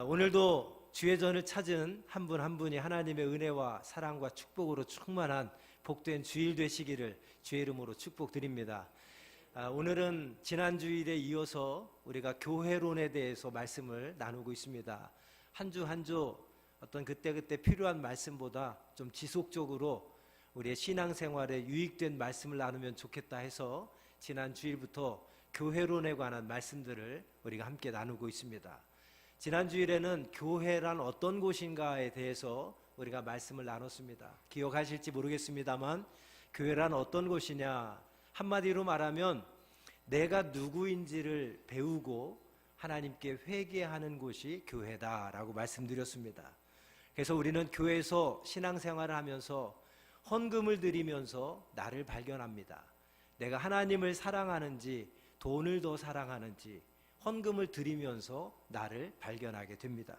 오늘도 주의 전을 찾은 한 분 한 분이 하나님의 은혜와 사랑과 축복으로 충만한 복된 주일 되시기를 주의 이름으로 축복드립니다. 오늘은 지난 주일에 이어서 우리가 교회론에 대해서 말씀을 나누고 있습니다. 한 주 한 주 어떤 그때그때 필요한 말씀보다 좀 지속적으로 우리의 신앙생활에 유익된 말씀을 나누면 좋겠다 해서 지난 주일부터 교회론에 관한 말씀들을 우리가 함께 나누고 있습니다. 지난 주일에는 교회란 어떤 곳인가에 대해서 우리가 말씀을 나눴습니다. 기억하실지 모르겠습니다만 교회란 어떤 곳이냐, 한마디로 말하면 내가 누구인지를 배우고 하나님께 회개하는 곳이 교회다라고 말씀드렸습니다. 그래서 우리는 교회에서 신앙생활을 하면서 헌금을 드리면서 나를 발견합니다. 내가 하나님을 사랑하는지 돈을 더 사랑하는지 헌금을 드리면서 나를 발견하게 됩니다.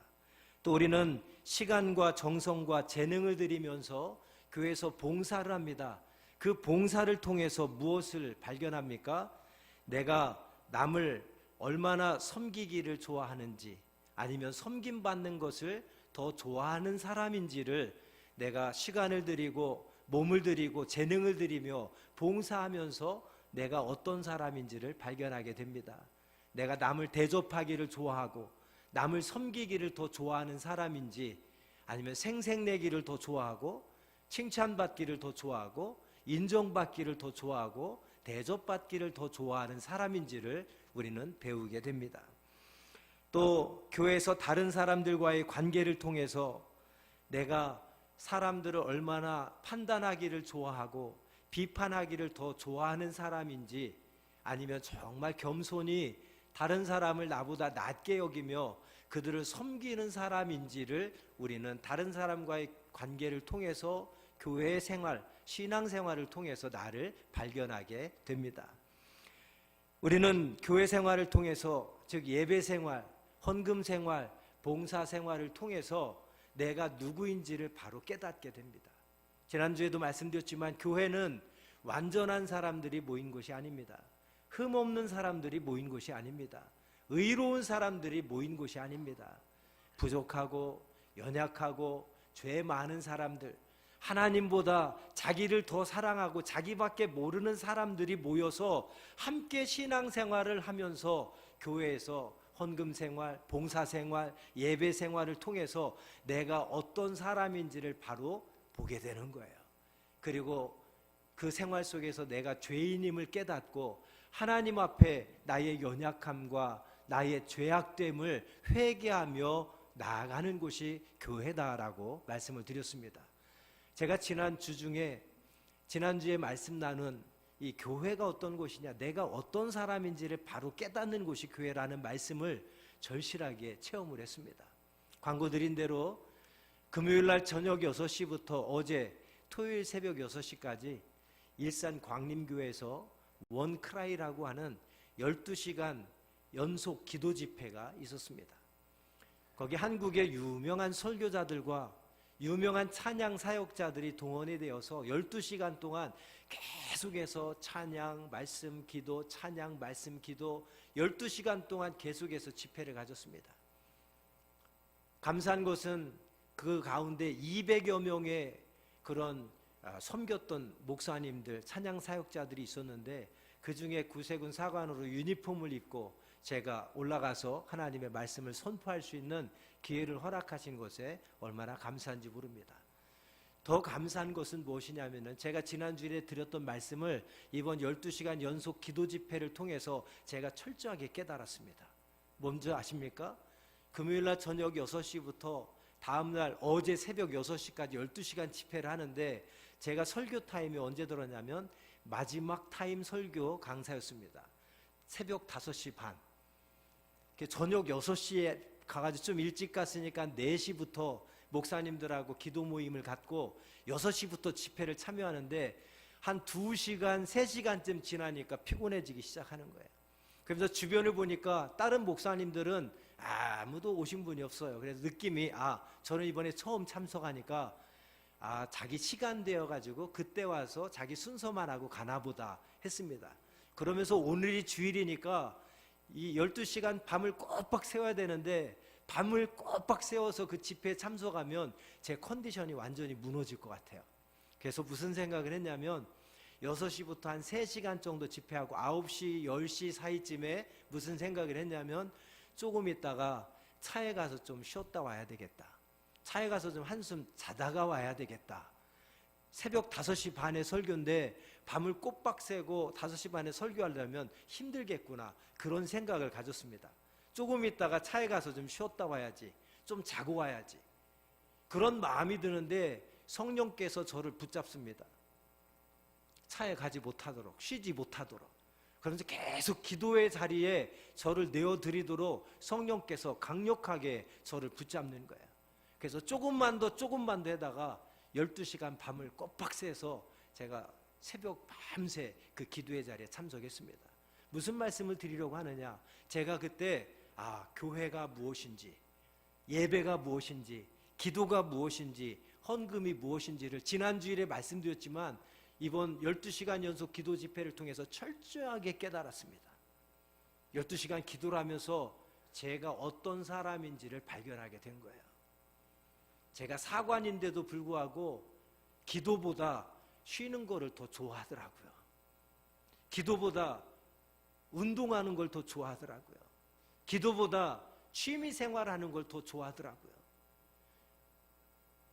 또 우리는 시간과 정성과 재능을 드리면서 교회에서 봉사를 합니다. 그 봉사를 통해서 무엇을 발견합니까? 내가 남을 얼마나 섬기기를 좋아하는지, 아니면 섬김받는 것을 더 좋아하는 사람인지를 내가 시간을 드리고 몸을 드리고 재능을 드리며 봉사하면서 내가 어떤 사람인지를 발견하게 됩니다. 내가 남을 대접하기를 좋아하고 남을 섬기기를 더 좋아하는 사람인지, 아니면 생색내기를 더 좋아하고 칭찬받기를 더 좋아하고 인정받기를 더 좋아하고 대접받기를 더 좋아하는 사람인지를 우리는 배우게 됩니다. 또 교회에서 다른 사람들과의 관계를 통해서 내가 사람들을 얼마나 판단하기를 좋아하고 비판하기를 더 좋아하는 사람인지, 아니면 정말 겸손히 다른 사람을 나보다 낮게 여기며 그들을 섬기는 사람인지를 우리는 다른 사람과의 관계를 통해서 교회 생활, 신앙생활을 통해서 나를 발견하게 됩니다. 우리는 교회 생활을 통해서, 즉 예배생활, 헌금생활, 봉사생활을 통해서 내가 누구인지를 바로 깨닫게 됩니다. 지난주에도 말씀드렸지만 교회는 완전한 사람들이 모인 곳이 아닙니다. 흠없는 사람들이 모인 곳이 아닙니다. 의로운 사람들이 모인 곳이 아닙니다. 부족하고 연약하고 죄 많은 사람들, 하나님보다 자기를 더 사랑하고 자기밖에 모르는 사람들이 모여서 함께 신앙생활을 하면서 교회에서 헌금생활, 봉사생활, 예배생활을 통해서 내가 어떤 사람인지를 바로 보게 되는 거예요. 그리고 그 생활 속에서 내가 죄인임을 깨닫고 하나님 앞에 나의 연약함과 나의 죄악됨을 회개하며 나아가는 곳이 교회다라고 말씀을 드렸습니다. 제가 지난주에 말씀 나눈 이 교회가 어떤 곳이냐, 내가 어떤 사람인지를 바로 깨닫는 곳이 교회라는 말씀을 절실하게 체험을 했습니다. 광고 드린 대로 금요일날 저녁 6시부터 어제 토요일 새벽 6시까지 일산 광림교회에서 원크라이라고 하는 12시간 연속 기도 집회가 있었습니다. 거기 한국의 유명한 설교자들과 유명한 찬양 사역자들이 동원이 되어서 12시간 동안 계속해서 찬양, 말씀, 기도, 찬양, 말씀, 기도 12시간 동안 계속해서 집회를 가졌습니다. 감사한 것은 그 가운데 200여 명의 그런 섬겼던 목사님들, 찬양 사역자들이 있었는데 그 중에 구세군 사관으로 유니폼을 입고 제가 올라가서 하나님의 말씀을 선포할 수 있는 기회를 허락하신 것에 얼마나 감사한지 모릅니다. 더 감사한 것은 무엇이냐면은 제가 지난주에 드렸던 말씀을 이번 12시간 연속 기도 집회를 통해서 제가 철저하게 깨달았습니다. 뭔지 아십니까? 금요일날 저녁 6시부터 다음날 어제 새벽 6시까지 12시간 집회를 하는데 제가 설교 타임이 언제 들었냐면 마지막 타임 설교 강사였습니다. 새벽 5시 반. 저녁 6시에 가가지고 좀 일찍 갔으니까 4시부터 목사님들하고 기도 모임을 갖고 6시부터 집회를 참여하는데 한 2시간, 3시간쯤 지나니까 피곤해지기 시작하는 거예요. 그래서 주변을 보니까 다른 목사님들은 아무도 오신 분이 없어요. 그래서 느낌이 저는 이번에 처음 참석하니까 자기 시간 되어가지고 그때 와서 자기 순서만 하고 가나보다 했습니다. 그러면서 오늘이 주일이니까 이 12시간 밤을 꼬박 새워야 되는데 밤을 꼬박 세워서 그 집회에 참석하면 제 컨디션이 완전히 무너질 것 같아요. 그래서 무슨 생각을 했냐면 6시부터 한 3시간 정도 집회하고 9시, 10시 사이쯤에 무슨 생각을 했냐면 조금 있다가 차에 가서 좀 쉬었다 와야 되겠다. 차에 가서 좀 한숨 자다가 와야 되겠다. 새벽 5시 반에 설교인데 밤을 꼬박 새고 5시 반에 설교하려면 힘들겠구나. 그런 생각을 가졌습니다. 조금 있다가 차에 가서 좀 쉬었다 와야지. 좀 자고 와야지. 그런 마음이 드는데 성령께서 저를 붙잡습니다. 차에 가지 못하도록, 쉬지 못하도록. 그러면서 계속 기도의 자리에 저를 내어드리도록 성령께서 강력하게 저를 붙잡는 거예요. 그래서 조금만 더 하다가 12시간 밤을 꼬박 새서 제가 새벽 밤새 그 기도의 자리에 참석했습니다. 무슨 말씀을 드리려고 하느냐? 제가 그때 교회가 무엇인지, 예배가 무엇인지, 기도가 무엇인지, 헌금이 무엇인지를 지난 주일에 말씀드렸지만 이번 12시간 연속 기도 집회를 통해서 철저하게 깨달았습니다. 12시간 기도를 하면서 제가 어떤 사람인지를 발견하게 된 거예요. 제가 사관인데도 불구하고 기도보다 쉬는 거를 더 좋아하더라고요. 기도보다 운동하는 걸 더 좋아하더라고요. 기도보다 취미 생활하는 걸 더 좋아하더라고요.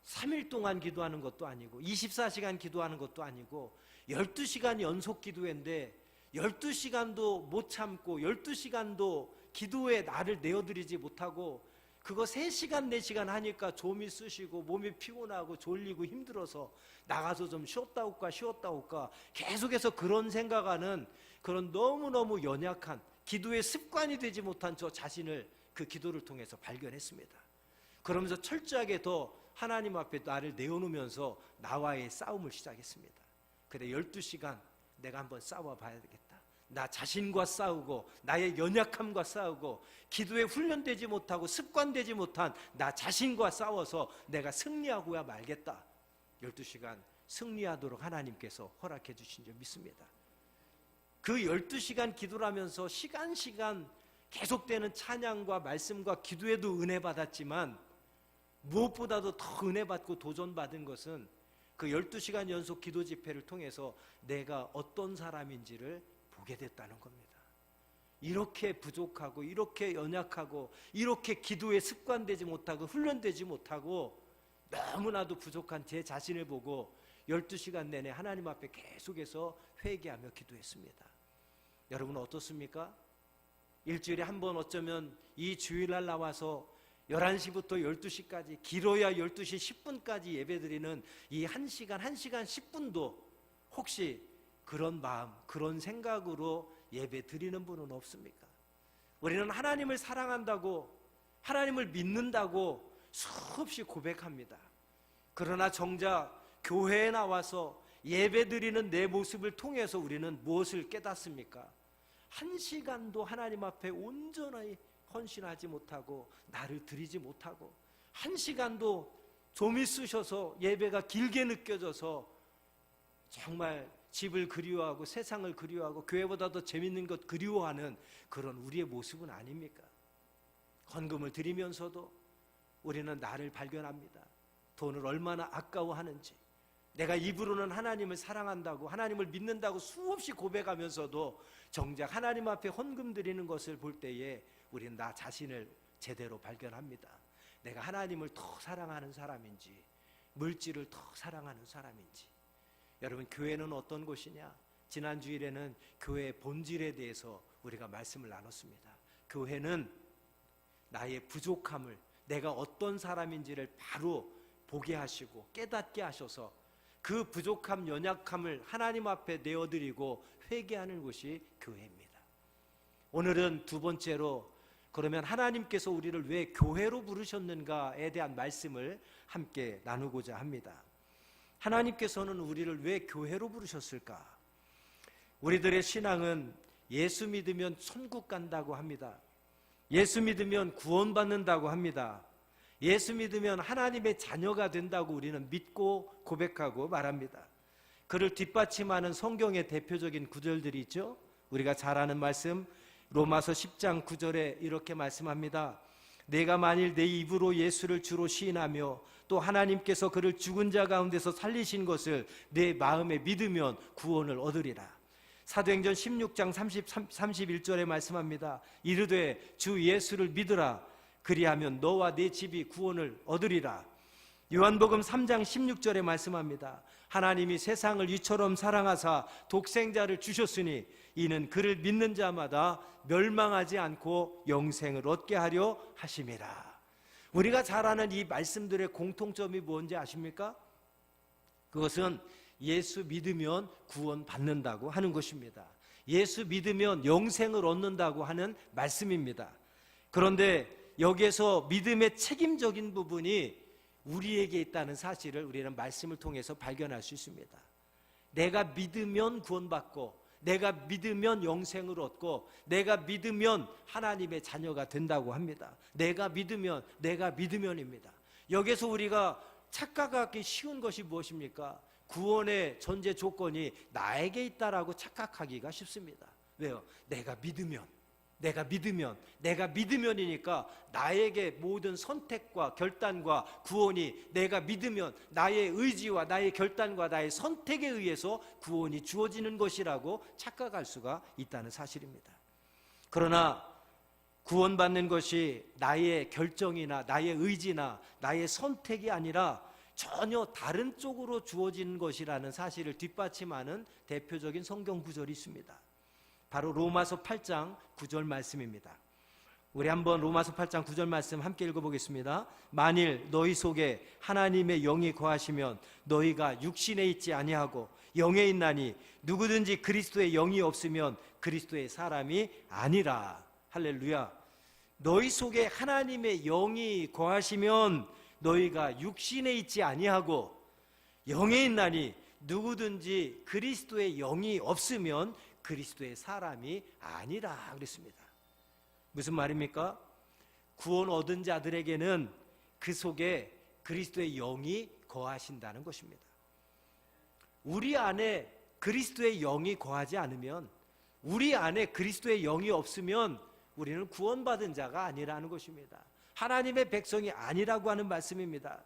3일 동안 기도하는 것도 아니고 24시간 기도하는 것도 아니고 12시간 연속 기도회인데 12시간도 못 참고 12시간도 기도에 나를 내어드리지 못하고 그거 3시간 4시간 하니까 좀이 쑤시고 몸이 피곤하고 졸리고 힘들어서 나가서 좀 쉬었다 올까 계속해서 그런 생각하는 그런 너무너무 연약한 기도의 습관이 되지 못한 저 자신을 그 기도를 통해서 발견했습니다. 그러면서 철저하게 더 하나님 앞에 나를 내어놓으면서 나와의 싸움을 시작했습니다. 그래 12시간 내가 한번 싸워봐야 되겠다. 나 자신과 싸우고 나의 연약함과 싸우고 기도에 훈련되지 못하고 습관되지 못한 나 자신과 싸워서 내가 승리하고야 말겠다. 12시간 승리하도록 하나님께서 허락해 주신 줄 믿습니다. 그 12시간 기도를 하면서 시간 계속되는 찬양과 말씀과 기도에도 은혜 받았지만 무엇보다도 더 은혜 받고 도전받은 것은 그 12시간 연속 기도 집회를 통해서 내가 어떤 사람인지를 보게 됐다는 겁니다. 이렇게 부족하고 이렇게 연약하고 이렇게 기도에 습관되지 못하고 훈련되지 못하고 너무나도 부족한 제 자신을 보고 12시간 내내 하나님 앞에 계속해서 회개하며 기도했습니다. 여러분 어떻습니까? 일주일에 한 번 어쩌면 이 주일날 나와서 11시부터 12시까지 길어야 12시 10분까지 예배드리는 이 1시간 10분도 혹시 그런 마음, 그런 생각으로 예배 드리는 분은 없습니까? 우리는 하나님을 사랑한다고, 하나님을 믿는다고 수없이 고백합니다. 그러나 정작 교회에 나와서 예배 드리는 내 모습을 통해서 우리는 무엇을 깨닫습니까? 1시간도 하나님 앞에 온전히 헌신하지 못하고 나를 드리지 못하고 1시간도 좀이 쑤셔서 예배가 길게 느껴져서 정말 집을 그리워하고 세상을 그리워하고 교회보다 더 재밌는 것 그리워하는 그런 우리의 모습은 아닙니까? 헌금을 드리면서도 우리는 나를 발견합니다. 돈을 얼마나 아까워하는지, 내가 입으로는 하나님을 사랑한다고 하나님을 믿는다고 수없이 고백하면서도 정작 하나님 앞에 헌금 드리는 것을 볼 때에 우리는 나 자신을 제대로 발견합니다. 내가 하나님을 더 사랑하는 사람인지 물질을 더 사랑하는 사람인지. 여러분 교회는 어떤 곳이냐? 지난 주일에는 교회의 본질에 대해서 우리가 말씀을 나눴습니다. 교회는 나의 부족함을, 내가 어떤 사람인지를 바로 보게 하시고 깨닫게 하셔서 그 부족함, 연약함을 하나님 앞에 내어드리고 회개하는 곳이 교회입니다. 오늘은 두 번째로 그러면 하나님께서 우리를 왜 교회로 부르셨는가에 대한 말씀을 함께 나누고자 합니다. 하나님께서는 우리를 왜 교회로 부르셨을까? 우리들의 신앙은 예수 믿으면 천국 간다고 합니다. 예수 믿으면 구원받는다고 합니다. 예수 믿으면 하나님의 자녀가 된다고 우리는 믿고 고백하고 말합니다. 그를 뒷받침하는 성경의 대표적인 구절들이 있죠. 우리가 잘 아는 말씀 로마서 10장 9절에 이렇게 말씀합니다. 내가 만일 내 입으로 예수를 주로 시인하며 또 하나님께서 그를 죽은 자 가운데서 살리신 것을 내 마음에 믿으면 구원을 얻으리라. 사도행전 16장 31절에 말씀합니다. 이르되 주 예수를 믿으라. 그리하면 너와 네 집이 구원을 얻으리라. 요한복음 3장 16절에 말씀합니다. 하나님이 세상을 이처럼 사랑하사 독생자를 주셨으니 이는 그를 믿는 자마다 멸망하지 않고 영생을 얻게 하려 하심이라. 우리가 잘 아는 이 말씀들의 공통점이 뭔지 아십니까? 그것은 예수 믿으면 구원 받는다고 하는 것입니다. 예수 믿으면 영생을 얻는다고 하는 말씀입니다. 그런데 여기에서 믿음의 책임적인 부분이 우리에게 있다는 사실을 우리는 말씀을 통해서 발견할 수 있습니다. 내가 믿으면 구원받고, 내가 믿으면 영생을 얻고, 내가 믿으면 하나님의 자녀가 된다고 합니다. 내가 믿으면입니다. 여기서 우리가 착각하기 쉬운 것이 무엇입니까? 구원의 전제 조건이 나에게 있다라고 착각하기가 쉽습니다. 왜요? 내가 믿으면이니까 나에게 모든 선택과 결단과 구원이, 내가 믿으면 나의 의지와 나의 결단과 나의 선택에 의해서 구원이 주어지는 것이라고 착각할 수가 있다는 사실입니다. 그러나 구원받는 것이 나의 결정이나 나의 의지나 나의 선택이 아니라 전혀 다른 쪽으로 주어지는 것이라는 사실을 뒷받침하는 대표적인 성경 구절이 있습니다. 바로 로마서 8장 9절 말씀입니다. 우리 한번 로마서 8장 9절 말씀 함께 읽어보겠습니다. 만일 너희 속에 하나님의 영이 거하시면 너희가 육신에 있지 아니하고 영에 있나니 누구든지 그리스도의 영이 없으면 그리스도의 사람이 아니라. 할렐루야. 너희 속에 하나님의 영이 거하시면 너희가 육신에 있지 아니하고 영에 있나니 누구든지 그리스도의 영이 없으면 그리스도의 사람이 아니라 그랬습니다. 무슨 말입니까? 구원 얻은 자들에게는 그 속에 그리스도의 영이 거하신다는 것입니다. 우리 안에 그리스도의 영이 거하지 않으면, 우리 안에 그리스도의 영이 없으면 우리는 구원받은 자가 아니라는 것입니다. 하나님의 백성이 아니라고 하는 말씀입니다.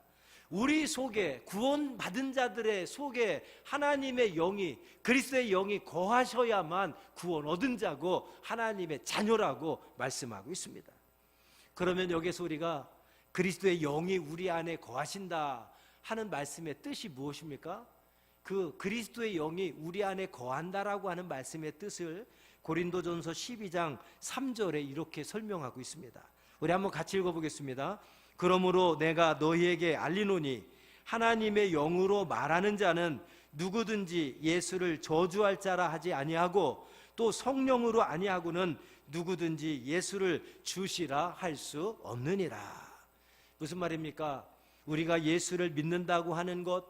우리 속에, 구원받은 자들의 속에 하나님의 영이, 그리스도의 영이 거하셔야만 구원 얻은 자고 하나님의 자녀라고 말씀하고 있습니다. 그러면 여기서 우리가 그리스도의 영이 우리 안에 거하신다 하는 말씀의 뜻이 무엇입니까? 그 그리스도의 영이 우리 안에 거한다라고 하는 말씀의 뜻을 고린도전서 12장 3절에 이렇게 설명하고 있습니다. 우리 한번 같이 읽어보겠습니다. 그러므로 내가 너희에게 알리노니 하나님의 영으로 말하는 자는 누구든지 예수를 저주할 자라 하지 아니하고 또 성령으로 아니하고는 누구든지 예수를 주시라 할 수 없느니라. 무슨 말입니까? 우리가 예수를 믿는다고 하는 것,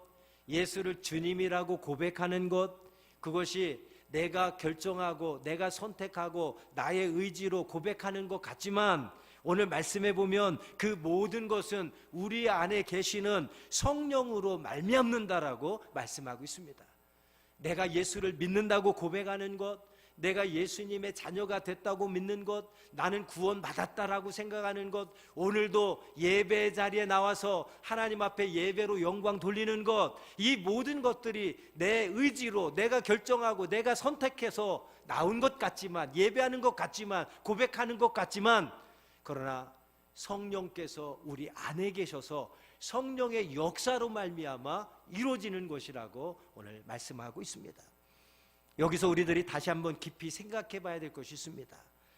예수를 주님이라고 고백하는 것, 그것이 내가 결정하고 내가 선택하고 나의 의지로 고백하는 것 같지만 오늘 말씀해 보면 그 모든 것은 우리 안에 계시는 성령으로 말미암는다라고 말씀하고 있습니다. 내가 예수를 믿는다고 고백하는 것, 내가 예수님의 자녀가 됐다고 믿는 것, 나는 구원받았다라고 생각하는 것, 오늘도 예배 자리에 나와서 하나님 앞에 예배로 영광 돌리는 것, 이 모든 것들이 내 의지로 내가 결정하고 내가 선택해서 나온 것 같지만, 예배하는 것 같지만, 고백하는 것 같지만, 그러나 성령께서 우리 안에 계셔서 성령의 역사로 말미암아 이루어지는 것이라고 오늘 말씀하고 있습니다. 여기서 우리들이 다시 한번 깊이 생각해 봐야 될 것이 있습니다.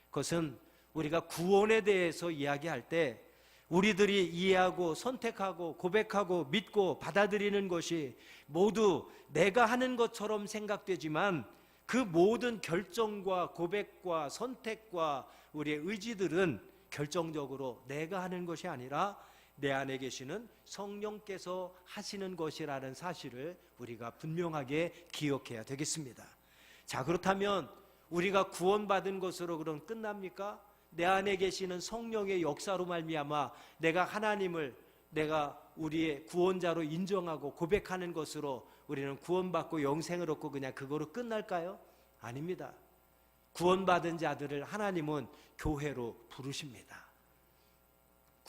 그것은 우리가 구원에 대해서 이야기할 때 우리들이 이해하고 선택하고 고백하고 믿고 받아들이는 것이 모두 내가 하는 것처럼 생각되지만 그 모든 결정과 고백과 선택과 우리의 의지들은 결정적으로 내가 하는 것이 아니라 내 안에 계시는 성령께서 하시는 것이라는 사실을 우리가 분명하게 기억해야 되겠습니다. 자, 그렇다면 우리가 구원받은 것으로 그럼 끝납니까? 내 안에 계시는 성령의 역사로 말미암아 내가 하나님을 내가 우리의 구원자로 인정하고 고백하는 것으로 우리는 구원받고 영생을 얻고 그냥 그거로 끝날까요? 아닙니다. 구원받은 자들을 하나님은 교회로 부르십니다.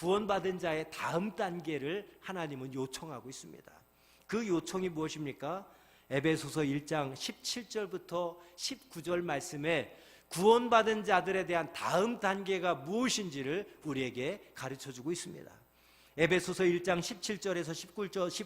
구원받은 자의 다음 단계를 하나님은 요청하고 있습니다. 그 요청이 무엇입니까? 에베소서 1장 17절부터 19절 말씀에 구원받은 자들에 대한 다음 단계가 무엇인지를 우리에게 가르쳐주고 있습니다. 에베소서 1장 17절에서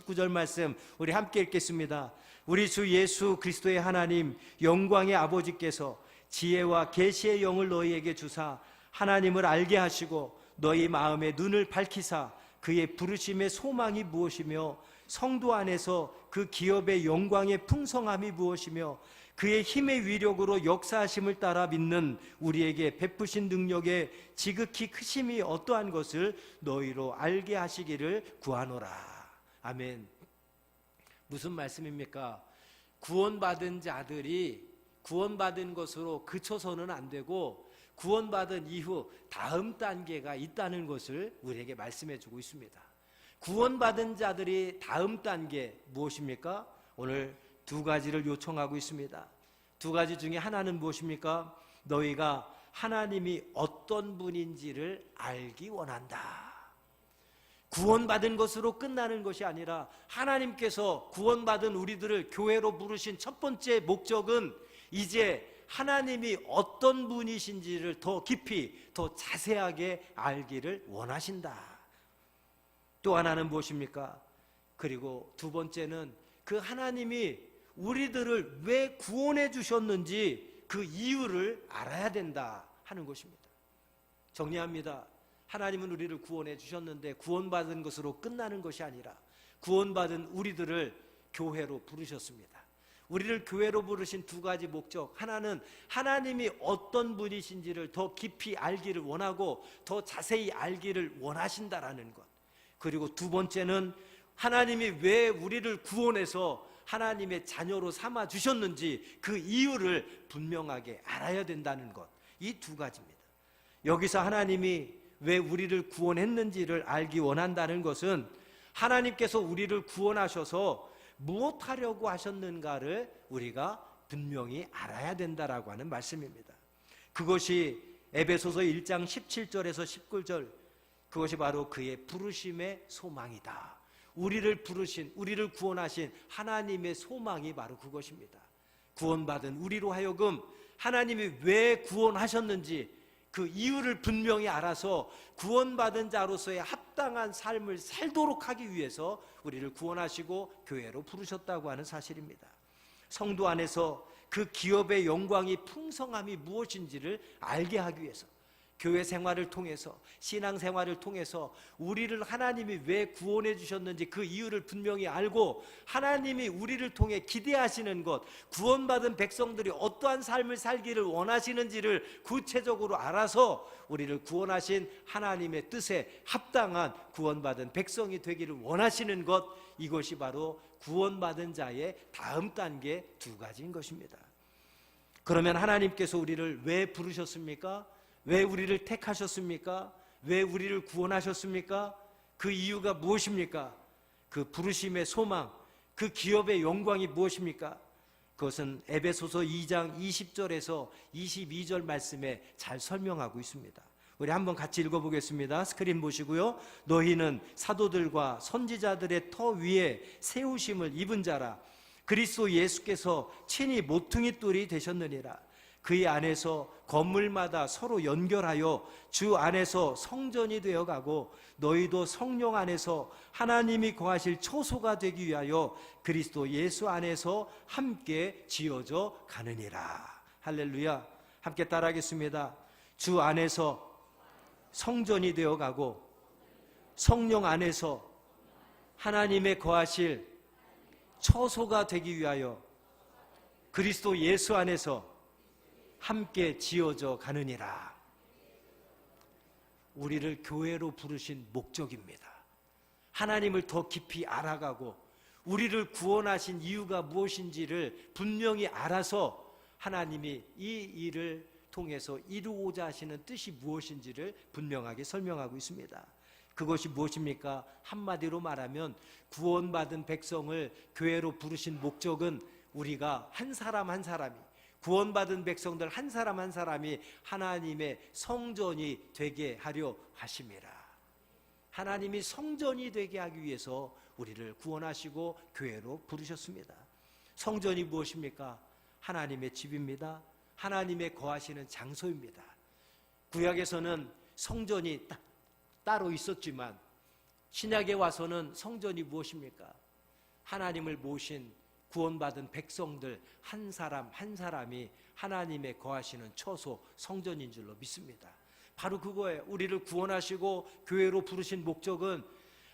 19절 말씀 우리 함께 읽겠습니다. 우리 주 예수 그리스도의 하나님 영광의 아버지께서 지혜와 계시의 영을 너희에게 주사 하나님을 알게 하시고 너희 마음의 눈을 밝히사 그의 부르심의 소망이 무엇이며 성도 안에서 그 기업의 영광의 풍성함이 무엇이며 그의 힘의 위력으로 역사하심을 따라 믿는 우리에게 베푸신 능력의 지극히 크심이 어떠한 것을 너희로 알게 하시기를 구하노라. 아멘. 무슨 말씀입니까? 구원받은 자들이 구원받은 것으로 그쳐서는 안 되고 구원받은 이후 다음 단계가 있다는 것을 우리에게 말씀해 주고 있습니다. 구원받은 자들이 다음 단계 무엇입니까? 오늘 두 가지를 요청하고 있습니다. 두 가지 중에 하나는 무엇입니까? 너희가 하나님이 어떤 분인지를 알기 원한다. 구원받은 것으로 끝나는 것이 아니라 하나님께서 구원받은 우리들을 교회로 부르신 첫 번째 목적은 이제 하나님이 어떤 분이신지를 더 깊이 더 자세하게 알기를 원하신다. 또 하나는 무엇입니까? 그리고 두 번째는 그 하나님이 우리들을 왜 구원해 주셨는지 그 이유를 알아야 된다 하는 것입니다. 정리합니다. 하나님은 우리를 구원해 주셨는데 구원받은 것으로 끝나는 것이 아니라 구원받은 우리들을 교회로 부르셨습니다. 우리를 교회로 부르신 두 가지 목적, 하나는 하나님이 어떤 분이신지를 더 깊이 알기를 원하고 더 자세히 알기를 원하신다라는 것. 그리고 두 번째는 하나님이 왜 우리를 구원해서 하나님의 자녀로 삼아 주셨는지 그 이유를 분명하게 알아야 된다는 것. 이 두 가지입니다. 여기서 하나님이 왜 우리를 구원했는지를 알기 원한다는 것은 하나님께서 우리를 구원하셔서 무엇하려고 하셨는가를 우리가 분명히 알아야 된다라고 하는 말씀입니다. 그것이 에베소서 1장 17절에서 19절, 그것이 바로 그의 부르심의 소망이다. 우리를 부르신, 우리를 구원하신 하나님의 소망이 바로 그것입니다. 구원받은 우리로 하여금 하나님이 왜 구원하셨는지 그 이유를 분명히 알아서 구원받은 자로서의 합당한 삶을 살도록 하기 위해서 우리를 구원하시고 교회로 부르셨다고 하는 사실입니다. 성도 안에서 그 기업의 영광이 풍성함이 무엇인지를 알게 하기 위해서 교회 생활을 통해서 신앙 생활을 통해서 우리를 하나님이 왜 구원해 주셨는지 그 이유를 분명히 알고 하나님이 우리를 통해 기대하시는 것, 구원받은 백성들이 어떠한 삶을 살기를 원하시는지를 구체적으로 알아서 우리를 구원하신 하나님의 뜻에 합당한 구원받은 백성이 되기를 원하시는 것, 이것이 바로 구원받은 자의 다음 단계 두 가지인 것입니다. 그러면 하나님께서 우리를 왜 부르셨습니까? 왜 우리를 택하셨습니까? 왜 우리를 구원하셨습니까? 그 이유가 무엇입니까? 그 부르심의 소망, 그 기업의 영광이 무엇입니까? 그것은 에베소서 2장 20절에서 22절 말씀에 잘 설명하고 있습니다. 우리 한번 같이 읽어보겠습니다. 스크린 보시고요. 너희는 사도들과 선지자들의 터 위에 세우심을 입은 자라. 그리스도 예수께서 친히 모퉁이 돌이 되셨느니라. 그의 안에서 건물마다 서로 연결하여 주 안에서 성전이 되어가고 너희도 성령 안에서 하나님이 거하실 초소가 되기 위하여 그리스도 예수 안에서 함께 지어져 가느니라. 할렐루야. 함께 따라하겠습니다. 주 안에서 성전이 되어가고 성령 안에서 하나님의 거하실 초소가 되기 위하여 그리스도 예수 안에서 함께 지어져 가느니라. 우리를 교회로 부르신 목적입니다. 하나님을 더 깊이 알아가고 우리를 구원하신 이유가 무엇인지를 분명히 알아서 하나님이 이 일을 통해서 이루고자 하시는 뜻이 무엇인지를 분명하게 설명하고 있습니다. 그것이 무엇입니까? 한마디로 말하면 구원받은 백성을 교회로 부르신 목적은 우리가 한 사람 한 사람이, 구원받은 백성들 한 사람 한 사람이 하나님의 성전이 되게 하려 하심이라. 하나님이 성전이 되게 하기 위해서 우리를 구원하시고 교회로 부르셨습니다. 성전이 무엇입니까? 하나님의 집입니다. 하나님의 거하시는 장소입니다. 구약에서는 성전이 따로 있었지만 신약에 와서는 성전이 무엇입니까? 하나님을 모신 구원받은 백성들 한 사람 한 사람이 하나님의 거하시는 처소 성전인 줄로 믿습니다. 바로 그거예요. 우리를 구원하시고 교회로 부르신 목적은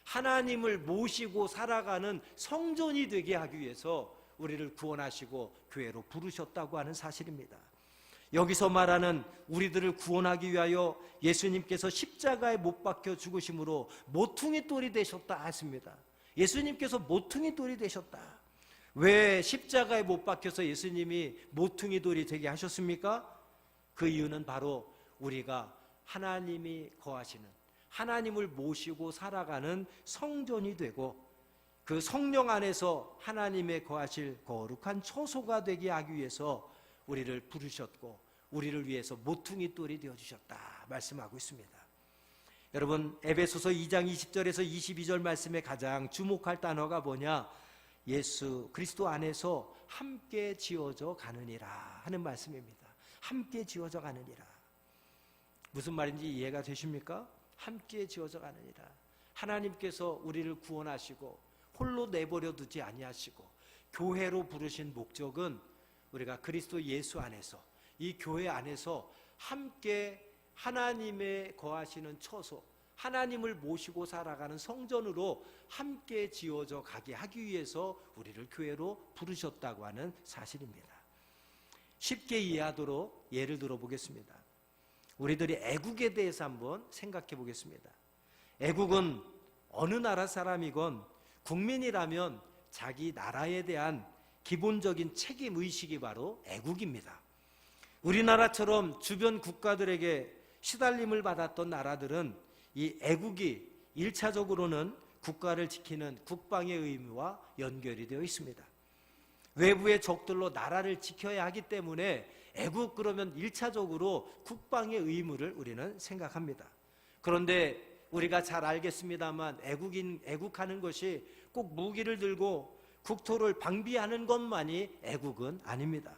하나님을 모시고 살아가는 성전이 되게 하기 위해서 우리를 구원하시고 교회로 부르셨다고 하는 사실입니다. 여기서 말하는 우리들을 구원하기 위하여 예수님께서 십자가에 못 박혀 죽으심으로 모퉁이 돌이 되셨다 했습니다. 예수님께서 모퉁이 돌이 되셨다. 왜 십자가에 못 박혀서 예수님이 모퉁이 돌이 되게 하셨습니까? 그 이유는 바로 우리가 하나님이 거하시는, 하나님을 모시고 살아가는 성전이 되고 그 성령 안에서 하나님의 거하실 거룩한 처소가 되게 하기 위해서 우리를 부르셨고 우리를 위해서 모퉁이 돌이 되어주셨다 말씀하고 있습니다. 여러분, 에베소서 2장 20절에서 22절 말씀에 가장 주목할 단어가 뭐냐? 예수 그리스도 안에서 함께 지어져 가느니라 하는 말씀입니다. 함께 지어져 가느니라. 무슨 말인지 이해가 되십니까? 함께 지어져 가느니라. 하나님께서 우리를 구원하시고 홀로 내버려 두지 아니하시고 교회로 부르신 목적은 우리가 그리스도 예수 안에서, 이 교회 안에서 함께 하나님의 거하시는 처소, 하나님을 모시고 살아가는 성전으로 함께 지어져 가게 하기 위해서 우리를 교회로 부르셨다고 하는 사실입니다. 쉽게 이해하도록 예를 들어 보겠습니다. 우리들이 애국에 대해서 한번 생각해 보겠습니다. 애국은 어느 나라 사람이건 국민이라면 자기 나라에 대한 기본적인 책임의식이 바로 애국입니다. 우리나라처럼 주변 국가들에게 시달림을 받았던 나라들은 이 애국이 1차적으로는 국가를 지키는 국방의 의무와 연결이 되어 있습니다. 외부의 적들로 나라를 지켜야 하기 때문에 애국 그러면 1차적으로 국방의 의무를 우리는 생각합니다. 그런데 우리가 잘 알겠습니다만 애국하는 것이 꼭 무기를 들고 국토를 방비하는 것만이 애국은 아닙니다.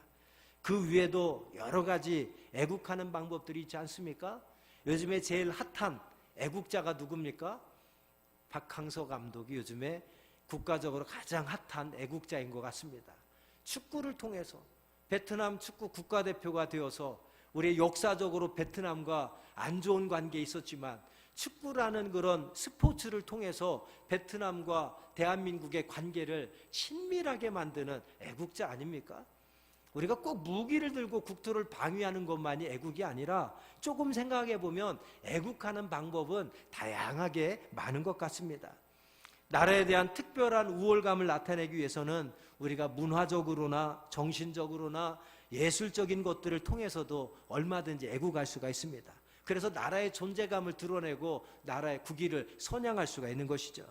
그 위에도 여러 가지 애국하는 방법들이 있지 않습니까? 요즘에 제일 핫한 애국자가 누굽니까? 박항서 감독이 요즘에 국가적으로 가장 핫한 애국자인 것 같습니다. 축구를 통해서 베트남 축구 국가대표가 되어서 우리 역사적으로 베트남과 안 좋은 관계에 있었지만 축구라는 그런 스포츠를 통해서 베트남과 대한민국의 관계를 친밀하게 만드는 애국자 아닙니까? 우리가 꼭 무기를 들고 국토를 방위하는 것만이 애국이 아니라 조금 생각해 보면 애국하는 방법은 다양하게 많은 것 같습니다. 나라에 대한 특별한 우월감을 나타내기 위해서는 우리가 문화적으로나 정신적으로나 예술적인 것들을 통해서도 얼마든지 애국할 수가 있습니다. 그래서 나라의 존재감을 드러내고 나라의 국위를 선양할 수가 있는 것이죠.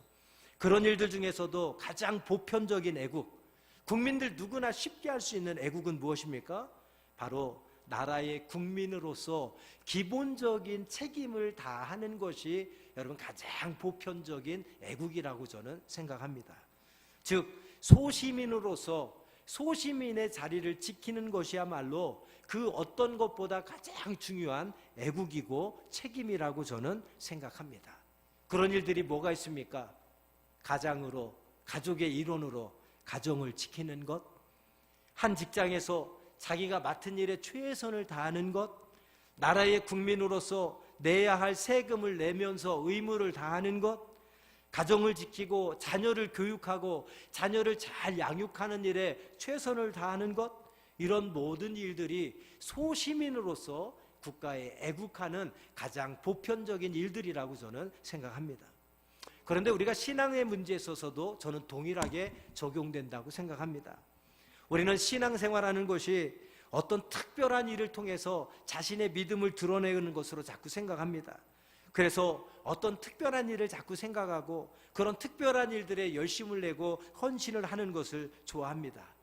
그런 일들 중에서도 가장 보편적인 애국, 국민들 누구나 쉽게 할 수 있는 애국은 무엇입니까? 바로 나라의 국민으로서 기본적인 책임을 다하는 것이 여러분 가장 보편적인 애국이라고 저는 생각합니다. 즉 소시민으로서 소시민의 자리를 지키는 것이야말로 그 어떤 것보다 가장 중요한 애국이고 책임이라고 저는 생각합니다. 그런 일들이 뭐가 있습니까? 가장으로, 가족의 일원으로 가정을 지키는 것, 한 직장에서 자기가 맡은 일에 최선을 다하는 것, 나라의 국민으로서 내야 할 세금을 내면서 의무를 다하는 것, 가정을 지키고 자녀를 교육하고 자녀를 잘 양육하는 일에 최선을 다하는 것, 이런 모든 일들이 소시민으로서 국가에 애국하는 가장 보편적인 일들이라고 저는 생각합니다. 그런데 우리가 신앙의 문제에 있어서도 저는 동일하게 적용된다고 생각합니다. 우리는 신앙생활하는 것이 어떤 특별한 일을 통해서 자신의 믿음을 드러내는 것으로 자꾸 생각합니다. 그래서 어떤 특별한 일을 자꾸 생각하고 그런 특별한 일들에 열심을 내고 헌신을 하는 것을 좋아합니다.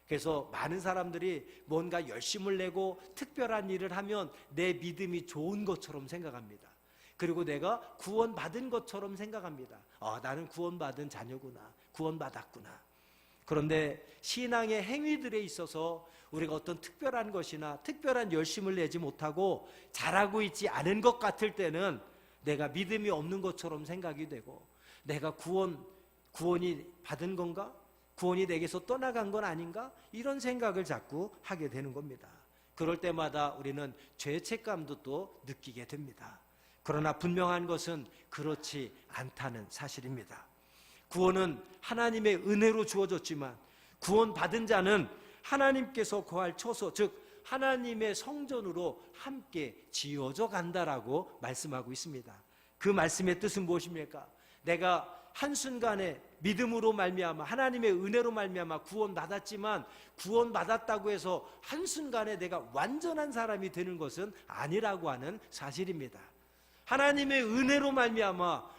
그래서 많은 사람들이 뭔가 열심을 내고 특별한 일을 하면 내 믿음이 좋은 것처럼 생각합니다. 그리고 내가 구원받은 것처럼 생각합니다. 나는 구원받은 자녀구나, 구원받았구나. 그런데 신앙의 행위들에 있어서 우리가 어떤 특별한 것이나 특별한 열심을 내지 못하고 잘하고 있지 않은 것 같을 때는 내가 믿음이 없는 것처럼 생각이 되고, 내가 구원이 받은 건가? 구원이 내게서 떠나간 건 아닌가? 이런 생각을 자꾸 하게 되는 겁니다. 그럴 때마다 우리는 죄책감도 또 느끼게 됩니다. 그러나 분명한 것은 그렇지 않다는 사실입니다. 구원은 하나님의 은혜로 주어졌지만 구원받은 자는 하나님께서 거할 처소, 즉 하나님의 성전으로 함께 지어져 간다라고 말씀하고 있습니다. 그 말씀의 뜻은 무엇입니까? 내가 한순간에 믿음으로 말미암아 하나님의 은혜로 말미암아 구원받았지만, 구원받았다고 해서 한순간에 내가 완전한 사람이 되는 것은 아니라고 하는 사실입니다. 하나님의 은혜로 말미암아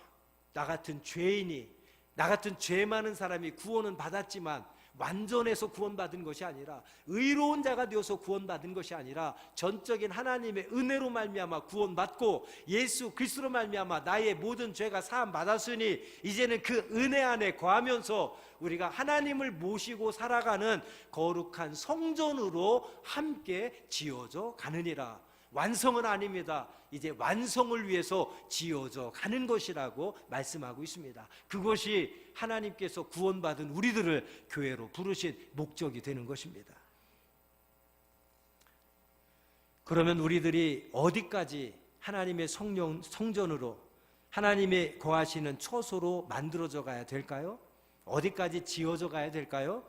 나 같은 죄인이, 나 같은 죄 많은 사람이 구원은 받았지만 완전해서 구원받은 것이 아니라, 의로운 자가 되어서 구원받은 것이 아니라 전적인 하나님의 은혜로 말미암아 구원받고 예수 그리스도로 말미암아 나의 모든 죄가 사함 받았으니 이제는 그 은혜 안에 거하면서 우리가 하나님을 모시고 살아가는 거룩한 성전으로 함께 지어져 가느니라. 완성은 아닙니다. 이제 완성을 위해서 지어져 가는 것이라고 말씀하고 있습니다. 그것이 하나님께서 구원받은 우리들을 교회로 부르신 목적이 되는 것입니다. 그러면 우리들이 어디까지 하나님의 성전으로, 하나님의 거하시는 처소로 만들어져 가야 될까요? 어디까지 지어져 가야 될까요?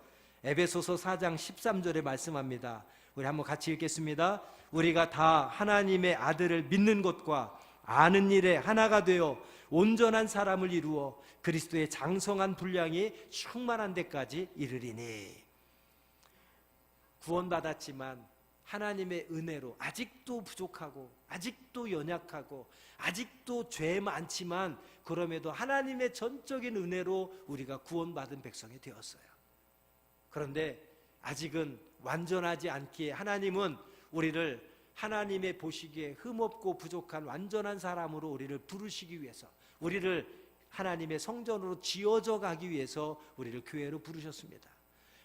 에베소서 4장 13절에 말씀합니다. 우리 한번 같이 읽겠습니다. 우리가 다 하나님의 아들을 믿는 것과 아는 일에 하나가 되어 온전한 사람을 이루어 그리스도의 장성한 분량이 충만한 데까지 이르리니. 구원받았지만 하나님의 은혜로 아직도 부족하고 아직도 연약하고 아직도 죄 많지만, 그럼에도 하나님의 전적인 은혜로 우리가 구원받은 백성이 되었어요. 그런데 아직은 완전하지 않기에 하나님은 우리를 하나님의 보시기에 흠없고 부족한 완전한 사람으로 우리를 부르시기 위해서, 우리를 하나님의 성전으로 지어져 가기 위해서 우리를 교회로 부르셨습니다.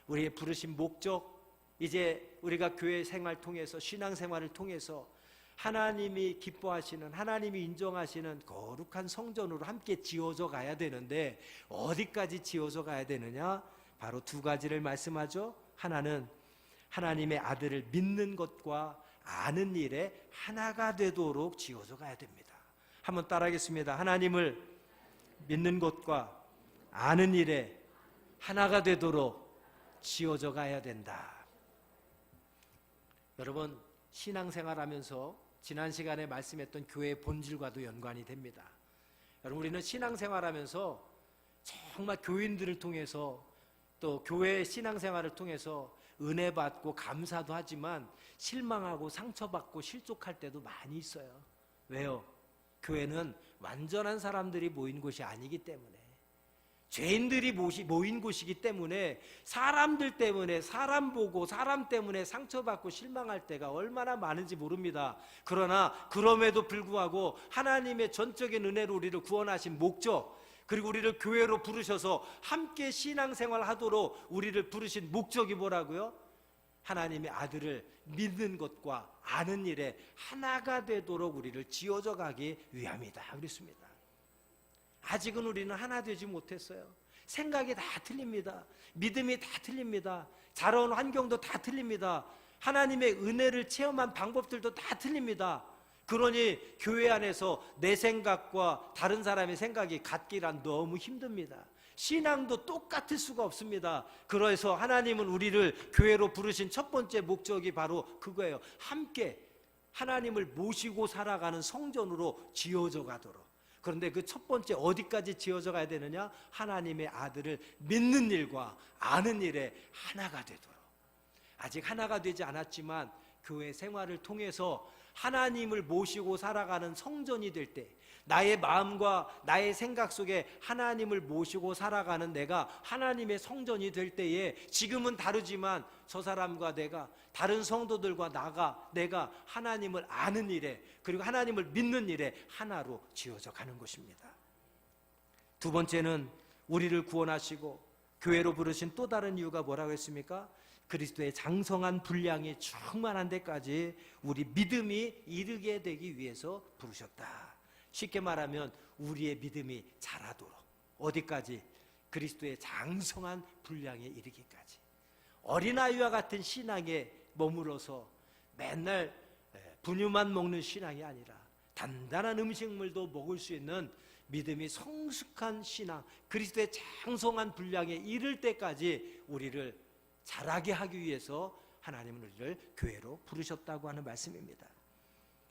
우리의 부르신 목적, 이제 우리가 교회 생활 통해서, 신앙생활을 통해서 하나님이 기뻐하시는, 하나님이 인정하시는 거룩한 성전으로 함께 지어져 가야 되는데, 어디까지 지어져 가야 되느냐? 바로 두 가지를 말씀하죠. 하나는 하나님의 아들을 믿는 것과 아는 일에 하나가 되도록 지어져 가야 됩니다. 한번 따라하겠습니다. 하나님을 믿는 것과 아는 일에 하나가 되도록 지어져 가야 된다. 여러분, 신앙생활하면서 지난 시간에 말씀했던 교회의 본질과도 연관이 됩니다. 여러분, 우리는 신앙생활하면서 정말 교인들을 통해서, 또 교회의 신앙생활을 통해서 은혜 받고 감사도 하지만 실망하고 상처받고 실족할 때도 많이 있어요. 왜요? 교회는 완전한 사람들이 모인 곳이 아니기 때문에, 죄인들이 모인 곳이기 때문에 사람들 때문에, 사람 보고 사람 때문에 상처받고 실망할 때가 얼마나 많은지 모릅니다. 그러나 그럼에도 불구하고 하나님의 전적인 은혜로 우리를 구원하신 목적, 그리고 우리를 교회로 부르셔서 함께 신앙생활 하도록 우리를 부르신 목적이 뭐라고요? 하나님의 아들을 믿는 것과 아는 일에 하나가 되도록 우리를 지어져 가기 위함이다 그랬습니다. 아직은 우리는 하나 되지 못했어요. 생각이 다 틀립니다. 믿음이 다 틀립니다. 자라온 환경도 다 틀립니다. 하나님의 은혜를 체험한 방법들도 다 틀립니다. 그러니 교회 안에서 내 생각과 다른 사람의 생각이 같기란 너무 힘듭니다. 신앙도 똑같을 수가 없습니다. 그래서 하나님은 우리를 교회로 부르신 첫 번째 목적이 바로 그거예요. 함께 하나님을 모시고 살아가는 성전으로 지어져 가도록. 그런데 그 첫 번째 어디까지 지어져 가야 되느냐? 하나님의 아들을 믿는 일과 아는 일에 하나가 되도록. 아직 하나가 되지 않았지만 교회 생활을 통해서 하나님을 모시고 살아가는 성전이 될 때, 나의 마음과 나의 생각 속에 하나님을 모시고 살아가는 내가 하나님의 성전이 될 때에 지금은 다르지만 저 사람과 내가, 다른 성도들과 내가 하나님을 아는 일에, 그리고 하나님을 믿는 일에 하나로 지어져 가는 것입니다. 두 번째는 우리를 구원하시고 교회로 부르신 또 다른 이유가 뭐라고 했습니까? 그리스도의 장성한 분량이 충만한 데까지 우리 믿음이 이르게 되기 위해서 부르셨다. 쉽게 말하면 우리의 믿음이 자라도록, 어디까지? 그리스도의 장성한 분량에 이르기까지. 어린아이와 같은 신앙에 머물러서 맨날 분유만 먹는 신앙이 아니라 단단한 음식물도 먹을 수 있는 믿음이 성숙한 신앙, 그리스도의 장성한 분량에 이를 때까지 우리를 자라게 하기 위해서 하나님은 우리를 교회로 부르셨다고 하는 말씀입니다.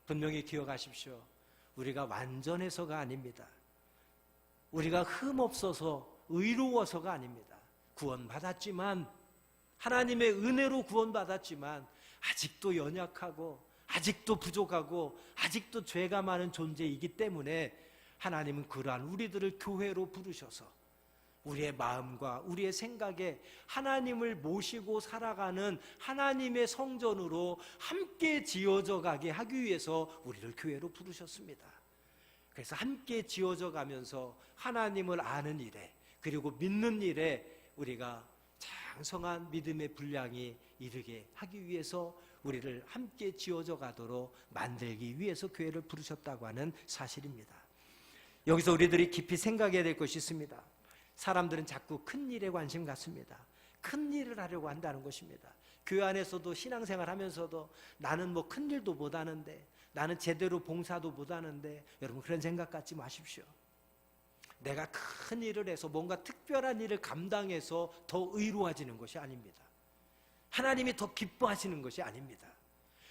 분명히 기억하십시오. 우리가 완전해서가 아닙니다. 우리가 흠없어서 의로워서가 아닙니다. 구원받았지만, 하나님의 은혜로 구원받았지만 아직도 연약하고 아직도 부족하고 아직도 죄가 많은 존재이기 때문에 하나님은 그러한 우리들을 교회로 부르셔서 우리의 마음과 우리의 생각에 하나님을 모시고 살아가는 하나님의 성전으로 함께 지어져 가게 하기 위해서 우리를 교회로 부르셨습니다. 그래서 함께 지어져 가면서 하나님을 아는 일에, 그리고 믿는 일에 우리가 장성한 믿음의 분량이 이르게 하기 위해서 우리를 함께 지어져 가도록 만들기 위해서 교회를 부르셨다고 하는 사실입니다. 여기서 우리들이 깊이 생각해야 될 것이 있습니다. 사람들은 자꾸 큰 일에 관심 갖습니다. 큰 일을 하려고 한다는 것입니다. 교회 안에서도 신앙생활 하면서도 나는 뭐 큰 일도 못 하는데, 나는 제대로 봉사도 못 하는데, 여러분 그런 생각 갖지 마십시오. 내가 큰 일을 해서 뭔가 특별한 일을 감당해서 더 의로워지는 것이 아닙니다. 하나님이 더 기뻐하시는 것이 아닙니다.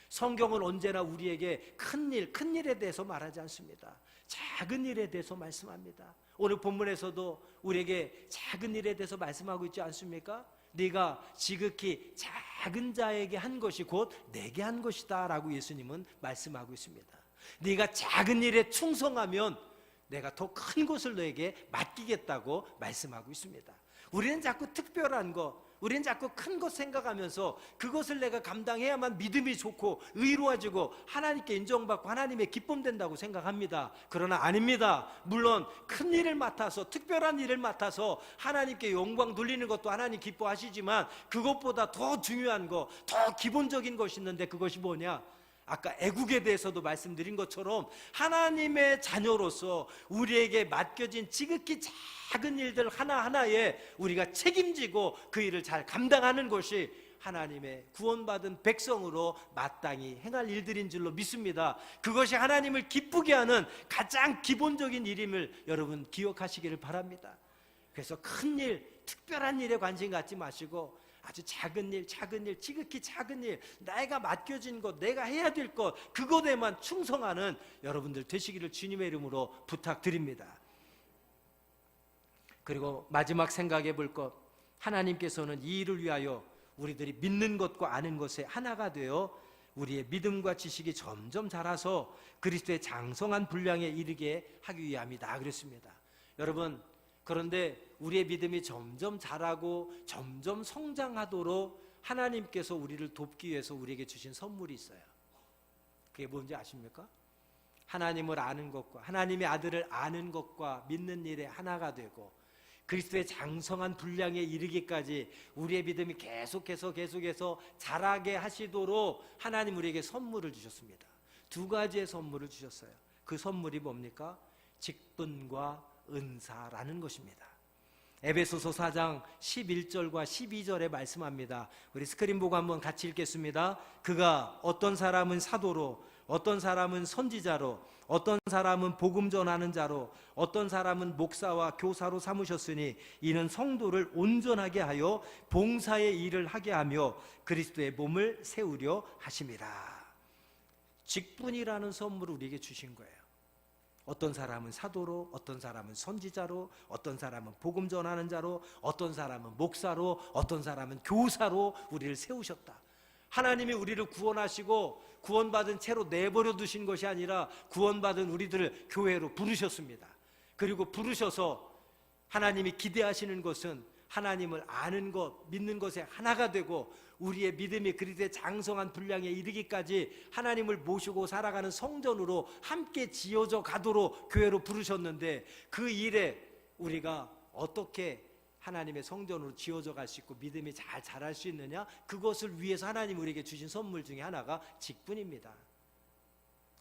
성경은 언제나 우리에게 큰 일에 대해서 말하지 않습니다. 작은 일에 대해서 말씀합니다. 오늘 본문에서도 우리에게 작은 일에 대해서 말씀하고 있지 않습니까? 네가 지극히 작은 자에게 한 것이 곧 내게 한 것이다 라고 예수님은 말씀하고 있습니다. 네가 작은 일에 충성하면 내가 더 큰 것을 너에게 맡기겠다고 말씀하고 있습니다. 우리는 자꾸 특별한 것, 우리는 자꾸 큰 것 생각하면서 그것을 내가 감당해야만 믿음이 좋고 의로워지고 하나님께 인정받고 하나님의 기쁨 된다고 생각합니다. 그러나 아닙니다. 물론 큰 일을 맡아서, 특별한 일을 맡아서 하나님께 영광 돌리는 것도 하나님 기뻐하시지만 그것보다 더 중요한 것, 더 기본적인 것이 있는데 그것이 뭐냐? 아까 애국에 대해서도 말씀드린 것처럼 하나님의 자녀로서 우리에게 맡겨진 지극히 작은 일들 하나하나에 우리가 책임지고 그 일을 잘 감당하는 것이 하나님의 구원받은 백성으로 마땅히 행할 일들인 줄로 믿습니다. 그것이 하나님을 기쁘게 하는 가장 기본적인 일임을 여러분 기억하시기를 바랍니다. 그래서 큰 일, 특별한 일에 관심 갖지 마시고 아주 작은 일, 지극히 작은 일, 내가 맡겨진 것, 내가 해야 될 것, 그것에만 충성하는 여러분들 되시기를 주님의 이름으로 부탁드립니다. 그리고 마지막 생각해 볼 것, 하나님께서는 이 일을 위하여 우리들이 믿는 것과 아는 것에 하나가 되어 우리의 믿음과 지식이 점점 자라서 그리스도의 장성한 분량에 이르게 하기 위함이다 그랬습니다. 여러분, 그런데 우리의 믿음이 점점 자라고 점점 성장하도록 하나님께서 우리를 돕기 위해서 우리에게 주신 선물이 있어요. 그게 뭔지 아십니까? 하나님을 아는 것과 하나님의 아들을 아는 것과 믿는 일에 하나가 되고 그리스도의 장성한 분량에 이르기까지 우리의 믿음이 계속해서 자라게 하시도록 하나님 우리에게 선물을 주셨습니다. 두 가지의 선물을 주셨어요. 그 선물이 뭡니까? 직분과 은사라는 것입니다. 에베소서 4장 11절과 12절에 말씀합니다. 우리 스크린 보고 한번 같이 읽겠습니다. 그가 어떤 사람은 사도로, 어떤 사람은 선지자로, 어떤 사람은 복음 전하는 자로, 어떤 사람은 목사와 교사로 삼으셨으니 이는 성도를 온전하게 하여 봉사의 일을 하게 하며 그리스도의 몸을 세우려 하심이라. 직분이라는 선물을 우리에게 주신 거예요. 어떤 사람은 사도로, 어떤 사람은 선지자로, 어떤 사람은 복음 전하는 자로, 어떤 사람은 목사로, 어떤 사람은 교사로 우리를 세우셨다. 하나님이 우리를 구원하시고 구원받은 채로 내버려 두신 것이 아니라 구원받은 우리들을 교회로 부르셨습니다. 그리고 부르셔서 하나님이 기대하시는 것은 하나님을 아는 것, 믿는 것에 하나가 되고 우리의 믿음이 그리스도의 장성한 분량에 이르기까지 하나님을 모시고 살아가는 성전으로 함께 지어져 가도록 교회로 부르셨는데, 그 일에 우리가 어떻게 하나님의 성전으로 지어져 갈 수 있고 믿음이 잘 자랄 수 있느냐? 그것을 위해서 하나님 우리에게 주신 선물 중에 하나가 직분입니다.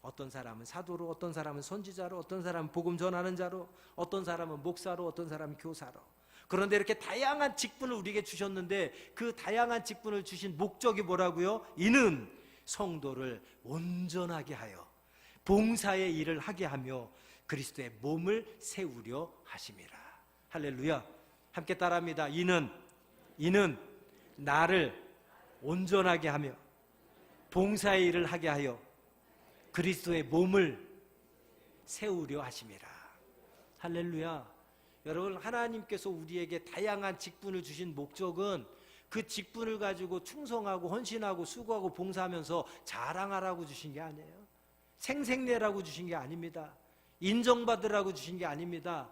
어떤 사람은 사도로, 어떤 사람은 선지자로, 어떤 사람은 복음 전하는 자로, 어떤 사람은 목사로, 어떤 사람은 교사로. 그런데 이렇게 다양한 직분을 우리에게 주셨는데 그 다양한 직분을 주신 목적이 뭐라고요? 이는 성도를 온전하게 하여 봉사의 일을 하게 하며 그리스도의 몸을 세우려 하심이라. 할렐루야. 함께 따라합니다. 이는 나를 온전하게 하며 봉사의 일을 하게 하여 그리스도의 몸을 세우려 하심이라. 할렐루야. 여러분, 하나님께서 우리에게 다양한 직분을 주신 목적은 그 직분을 가지고 충성하고 헌신하고 수고하고 봉사하면서 자랑하라고 주신 게 아니에요. 생색내라고 주신 게 아닙니다. 인정받으라고 주신 게 아닙니다.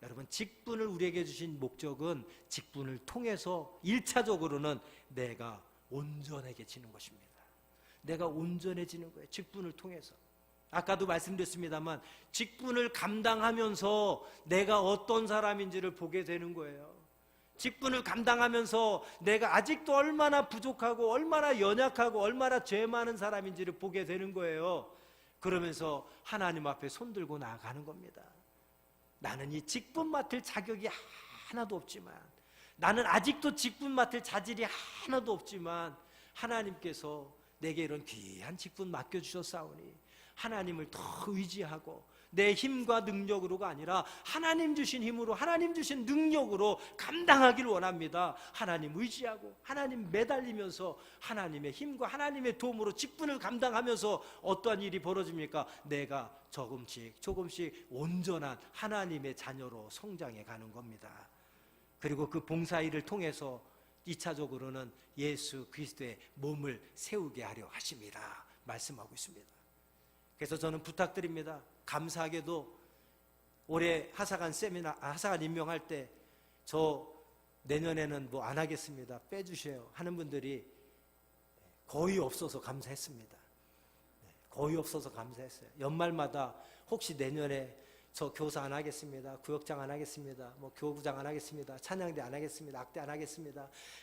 여러분, 직분을 우리에게 주신 목적은 직분을 통해서 1차적으로는 내가 온전해지는 것입니다. 내가 온전해지는 거예요. 직분을 통해서. 아까도 말씀드렸습니다만 직분을 감당하면서 내가 어떤 사람인지를 보게 되는 거예요. 직분을 감당하면서 내가 아직도 얼마나 부족하고 얼마나 연약하고 얼마나 죄 많은 사람인지를 보게 되는 거예요. 그러면서 하나님 앞에 손들고 나아가는 겁니다. 나는 이 직분 맡을 자격이 하나도 없지만, 나는 아직도 직분 맡을 자질이 하나도 없지만 하나님께서 내게 이런 귀한 직분 맡겨주셨사오니 하나님을 더 의지하고 내 힘과 능력으로가 아니라 하나님 주신 힘으로, 하나님 주신 능력으로 감당하길 원합니다. 하나님 의지하고 하나님 매달리면서 하나님의 힘과 하나님의 도움으로 직분을 감당하면서 어떠한 일이 벌어집니까? 내가 조금씩 온전한 하나님의 자녀로 성장해 가는 겁니다. 그리고 그 봉사일을 통해서 2차적으로는 예수 그리스도의 몸을 세우게 하려 하심이라 말씀하고 있습니다. 그래서 저는 부탁드립니다. 감사하게도 올해 하사관 하사관 임명할 때 저 내년에는 뭐 안 하겠습니다, 빼주세요 하는 분들이 거의 없어서 감사했습니다. 거의 없어서 감사했어요. 연말마다 혹시 내년에 저 교사 안 하겠습니다, 구역장 안 하겠습니다, 뭐 교부장 안 하겠습니다, 찬양대 안 하겠습니다, 악대 안 하겠습니다,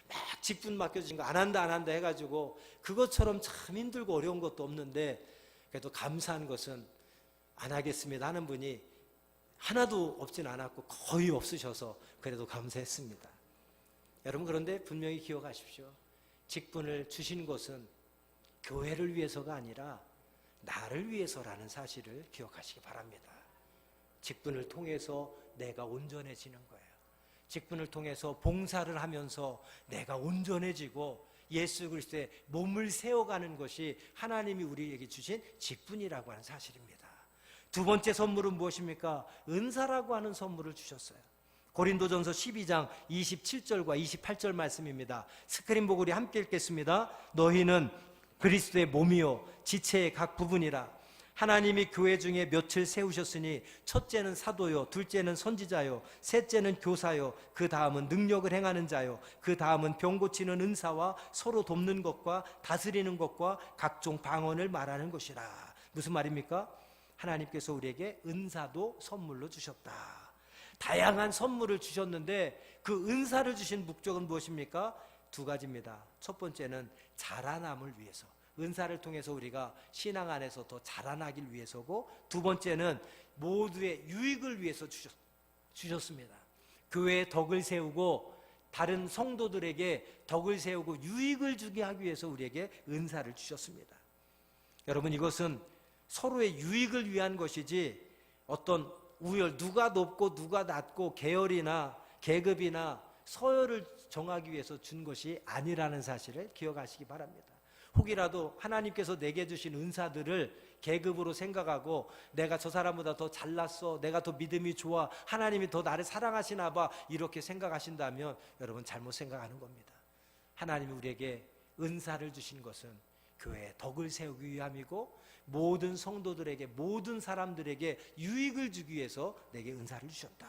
막 직분 맡겨주신 거 안 한다 해가지고 그것처럼 참 힘들고 어려운 것도 없는데, 그래도 감사한 것은 안 하겠습니다 하는 분이 하나도 없진 않았고 거의 없으셔서 그래도 감사했습니다. 여러분, 그런데 분명히 기억하십시오. 직분을 주신 것은 교회를 위해서가 아니라 나를 위해서라는 사실을 기억하시기 바랍니다. 직분을 통해서 내가 온전해지는 거예요. 직분을 통해서 봉사를 하면서 내가 온전해지고 예수 그리스도의 몸을 세워가는 것이 하나님이 우리에게 주신 직분이라고 하는 사실입니다. 두 번째 선물은 무엇입니까? 은사라고 하는 선물을 주셨어요. 고린도전서 12장 27절과 28절 말씀입니다. 스크린 보고 우리 함께 읽겠습니다. 너희는 그리스도의 몸이요 지체의 각 부분이라. 하나님이 교회 중에 몇을 세우셨으니 첫째는 사도요, 둘째는 선지자요, 셋째는 교사요, 그 다음은 능력을 행하는 자요, 그 다음은 병 고치는 은사와 서로 돕는 것과 다스리는 것과 각종 방언을 말하는 것이라. 무슨 말입니까? 하나님께서 우리에게 은사도 선물로 주셨다. 다양한 선물을 주셨는데 그 은사를 주신 목적은 무엇입니까? 두 가지입니다. 첫 번째는 자라남을 위해서, 은사를 통해서 우리가 신앙 안에서 더 자라나길 위해서고, 두 번째는 모두의 유익을 위해서 주셨습니다. 교회의 덕을 세우고 다른 성도들에게 덕을 세우고 유익을 주게 하기 위해서 우리에게 은사를 주셨습니다. 여러분, 이것은 서로의 유익을 위한 것이지 어떤 우열, 누가 높고 누가 낮고 계열이나 계급이나 서열을 정하기 위해서 준 것이 아니라는 사실을 기억하시기 바랍니다. 혹이라도 하나님께서 내게 주신 은사들을 계급으로 생각하고 내가 저 사람보다 더 잘났어, 내가 더 믿음이 좋아, 하나님이 더 나를 사랑하시나 봐, 이렇게 생각하신다면 여러분 잘못 생각하는 겁니다. 하나님이 우리에게 은사를 주신 것은 교회의 덕을 세우기 위함이고 모든 성도들에게, 모든 사람들에게 유익을 주기 위해서 내게 은사를 주셨다.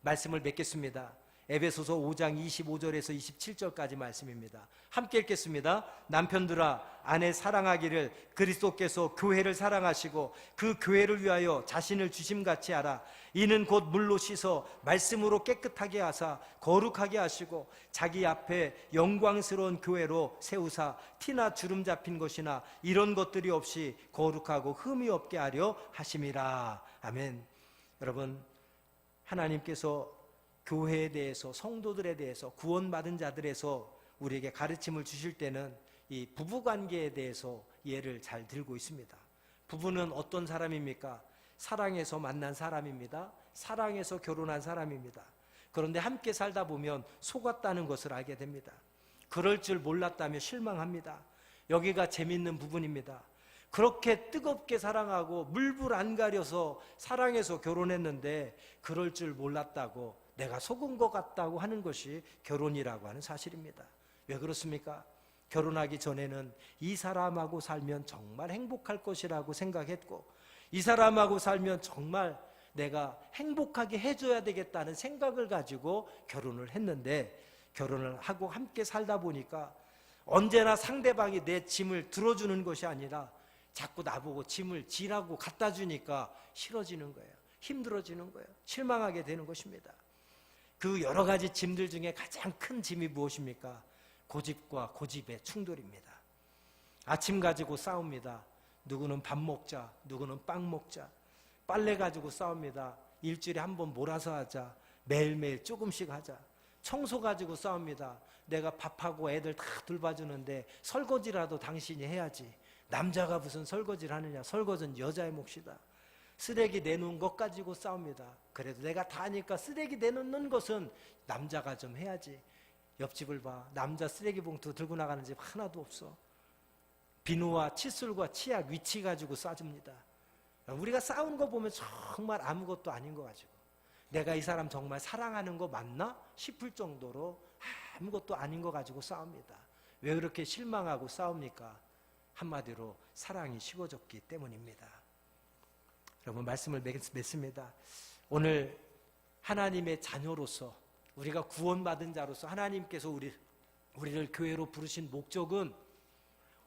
말씀을 맺겠습니다. 에베소서 5장 25절에서 27절까지 말씀입니다. 함께 읽겠습니다. 남편들아, 아내 사랑하기를 그리스도께서 교회를 사랑하시고 그 교회를 위하여 자신을 주심같이 하라. 이는 곧 물로 씻어 말씀으로 깨끗하게 하사 거룩하게 하시고 자기 앞에 영광스러운 교회로 세우사 티나 주름 잡힌 것이나 이런 것들이 없이 거룩하고 흠이 없게 하려 하심이라. 아멘. 여러분, 하나님께서 교회에 대해서, 성도들에 대해서, 구원받은 자들에서 우리에게 가르침을 주실 때는 이 부부관계에 대해서 예를 잘 들고 있습니다. 부부는 어떤 사람입니까? 사랑해서 만난 사람입니다. 사랑해서 결혼한 사람입니다. 그런데 함께 살다 보면 속았다는 것을 알게 됩니다. 그럴 줄 몰랐다며 실망합니다. 여기가 재밌는 부분입니다. 그렇게 뜨겁게 사랑하고 물불 안 가려서 사랑해서 결혼했는데 그럴 줄 몰랐다고, 내가 속은 것 같다고 하는 것이 결혼이라고 하는 사실입니다. 왜 그렇습니까? 결혼하기 전에는 이 사람하고 살면 정말 행복할 것이라고 생각했고, 이 사람하고 살면 정말 내가 행복하게 해줘야 되겠다는 생각을 가지고 결혼을 했는데, 결혼을 하고 함께 살다 보니까 언제나 상대방이 내 짐을 들어주는 것이 아니라 자꾸 나보고 짐을 지라고 갖다 주니까 싫어지는 거예요. 힘들어지는 거예요. 실망하게 되는 것입니다. 그 여러 가지 짐들 중에 가장 큰 짐이 무엇입니까? 고집과 고집의 충돌입니다. 아침 가지고 싸웁니다. 누구는 밥 먹자, 누구는 빵 먹자. 빨래 가지고 싸웁니다. 일주일에 한 번 몰아서 하자. 매일매일 조금씩 하자. 청소 가지고 싸웁니다. 내가 밥하고 애들 다 돌봐주는데 설거지라도 당신이 해야지. 남자가 무슨 설거지를 하느냐. 설거지는 여자의 몫이다. 쓰레기 내놓은 것 가지고 싸웁니다. 그래도 내가 다 하니까 쓰레기 내놓는 것은 남자가 좀 해야지. 옆집을 봐. 남자 쓰레기 봉투 들고 나가는 집 하나도 없어. 비누와 칫솔과 치약, 위치 가지고 싸줍니다. 우리가 싸운 거 보면 정말 아무것도 아닌 거 가지고, 내가 이 사람 정말 사랑하는 거 맞나 싶을 정도로 아무것도 아닌 거 가지고 싸웁니다. 왜 그렇게 실망하고 싸웁니까? 한마디로 사랑이 식어졌기 때문입니다. 여러분, 말씀을 맺습니다. 오늘 하나님의 자녀로서, 우리가 구원받은 자로서 하나님께서 우리를 교회로 부르신 목적은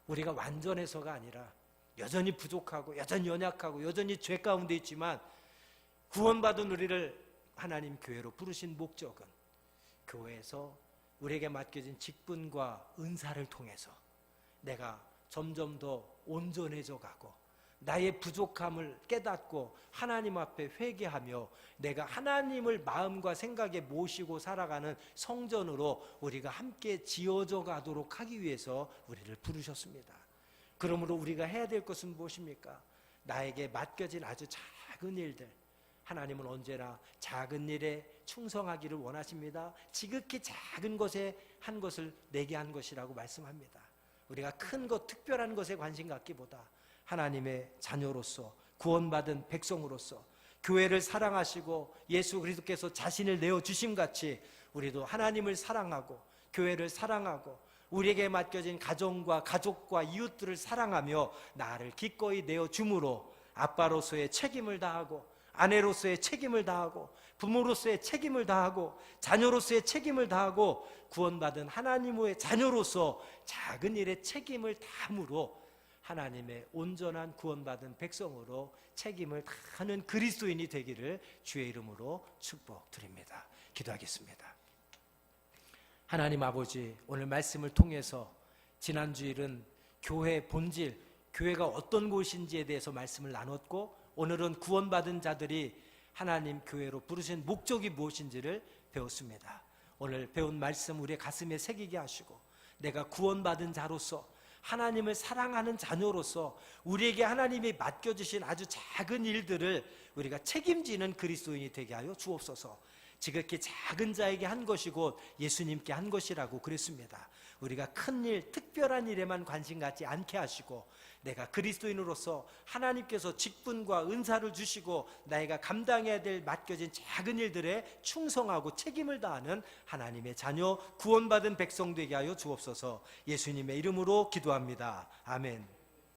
우리가 완전해서가 아니라, 여전히 부족하고 여전히 연약하고 여전히 죄 가운데 있지만 구원받은 우리를 하나님 교회로 부르신 목적은 교회에서 우리에게 맡겨진 직분과 은사를 통해서 내가 점점 더 온전해져 가고 나의 부족함을 깨닫고 하나님 앞에 회개하며 내가 하나님을 마음과 생각에 모시고 살아가는 성전으로 우리가 함께 지어져 가도록 하기 위해서 우리를 부르셨습니다. 그러므로 우리가 해야 될 것은 무엇입니까? 나에게 맡겨진 아주 작은 일들, 하나님은 언제나 작은 일에 충성하기를 원하십니다. 지극히 작은 것에 한 것을 내게 한 것이라고 말씀합니다. 우리가 큰 것, 특별한 것에 관심 갖기보다 하나님의 자녀로서, 구원받은 백성으로서 교회를 사랑하시고 예수 그리스도께서 자신을 내어주심같이 우리도 하나님을 사랑하고 교회를 사랑하고 우리에게 맡겨진 가정과 가족과 이웃들을 사랑하며 나를 기꺼이 내어줌으로 아빠로서의 책임을 다하고 아내로서의 책임을 다하고 부모로서의 책임을 다하고 자녀로서의 책임을 다하고 구원받은 하나님의 자녀로서 작은 일에 책임을 다함으로 하나님의 온전한 구원받은 백성으로 책임을 다하는 그리스도인이 되기를 주의 이름으로 축복드립니다. 기도하겠습니다. 하나님 아버지, 오늘 말씀을 통해서 지난 주일은 교회 본질, 교회가 어떤 곳인지에 대해서 말씀을 나눴고, 오늘은 구원받은 자들이 하나님 교회로 부르신 목적이 무엇인지를 배웠습니다. 오늘 배운 말씀 우리의 가슴에 새기게 하시고, 내가 구원받은 자로서 하나님을 사랑하는 자녀로서 우리에게 하나님이 맡겨주신 아주 작은 일들을 우리가 책임지는 그리스도인이 되게 하여 주옵소서. 지극히 작은 자에게 한 것이 곧 예수님께 한 것이라고 그랬습니다. 우리가 큰 일, 특별한 일에만 관심 갖지 않게 하시고 내가 그리스도인으로서 하나님께서 직분과 은사를 주시고 나이가 감당해야 될 맡겨진 작은 일들에 충성하고 책임을 다하는 하나님의 자녀, 구원받은 백성 되게 하여 주옵소서. 예수님의 이름으로 기도합니다. 아멘.